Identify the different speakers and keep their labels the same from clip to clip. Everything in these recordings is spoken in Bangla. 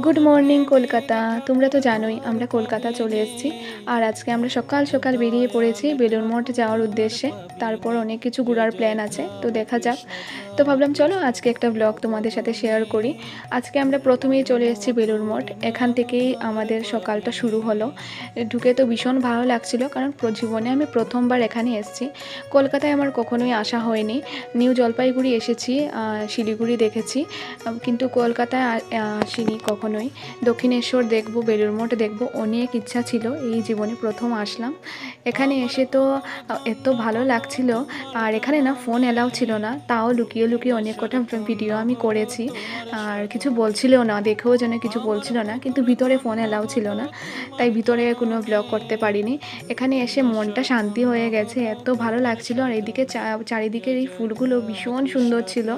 Speaker 1: Good morning Kolkata. তোমরা তো জানোই আমরা কলকাতা চলে এসেছি। আর আজকে আমরা সকাল সকাল বেরিয়ে পড়েছি বেলুড় মঠ যাওয়ার উদ্দেশ্যে। তারপর অনেক কিছু ঘোরার প্ল্যান আছে, তো দেখা যাক। তো ভাবলাম চলো আজকে একটা ব্লগ তোমাদের সাথে শেয়ার করি। আজকে আমরা প্রথমেই চলে এসেছি বেলুড় মঠ, এখান থেকেই আমাদের সকালটা শুরু হলো। ঢুকে তো ভীষণ ভালো লাগছিল, কারণ জীবনে আমি প্রথমবার এখানে এসেছি। কলকাতায় আমার কখনোই আসা হয়নি। নিউ জলপাইগুড়ি এসেছি, শিলিগুড়ি দেখেছি, কিন্তু কলকাতায় আসিনি কখনোই। দক্ষিণেশ্বর দেখবো, বেলুড় মঠ দেখবো, অনেক ইচ্ছা ছিল। এই জীবনে প্রথম আসলাম। এখানে এসে তো এত ভালো লাগছিল। আর এখানে না ফোন অ্যালাউ ছিল না, তাও লুকিয়ে লুকিয়ে অনেক কটা ভিডিও আমি করেছি। আর কিছু বলছিলও না, দেখেও যেন কিছু বলছিল না, কিন্তু ভিতরে ফোন অ্যালাউ ছিল না, তাই ভিতরে কোনো ব্লগ করতে পারিনি। এখানে এসে মনটা শান্তি হয়ে গেছে, এত ভালো লাগছিল। আর এদিকে চারিদিকের এই ফুলগুলো ভীষণ সুন্দর ছিল।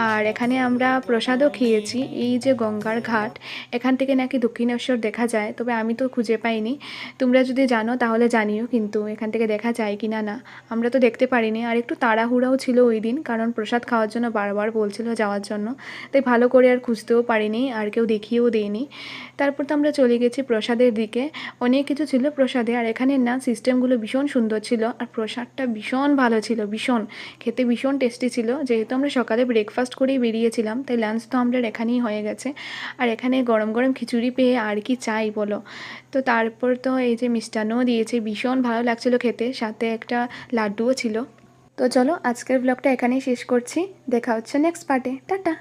Speaker 1: আর এখানে আমরা প্রসাদও খেয়েছি। এই যে গঙ্গার ঘাট, এখান থেকে নাকি দক্ষিণেশ্বর দেখা যায়, তবে আমি তো খুঁজে পাইনি। তোমরা যদি জানো তাহলে জানিও, কিন্তু এখান থেকে দেখা যায় কি না না আমরা তো দেখতে পারিনি। আর একটু তাড়াহুড়াও ছিল ওই দিন, কারণ প্রসাদ খাওয়ার জন্য বারবার বলছিল যাওয়ার জন্য, তাই ভালো করে আর খুঁজতেও পারিনি, আর কেউ দেখিয়েও দেয়নি। তারপর তো আমরা চলে গেছি প্রসাদের দিকে। অনেক কিছু ছিল প্রসাদে, আর এখানে না সিস্টেমগুলো ভীষণ সুন্দর ছিল, আর প্রসাদটা ভীষণ ভালো ছিল, ভীষণ খেতে ভীষণ টেস্টি ছিল। যেহেতু আমরা সকালে ব্রেকফাস্ট করেই বেরিয়েছিলাম, তাই লাঞ্চ তো আমাদের এখানেই হয়ে গেছে। আর এখানে গরম গরম খিচুড়ি পেয়ে আর কি চাই বলো। তো তারপর তো এই যে মিষ্টান্নও দিয়েছে, ভীষণ ভালো লাগছিলো খেতে, সাথে একটা লাড্ডুও ছিল। তো চলো আজকের ব্লগটা এখানেই শেষ করছি, দেখা হচ্ছে নেক্সট পার্টে। টাটা।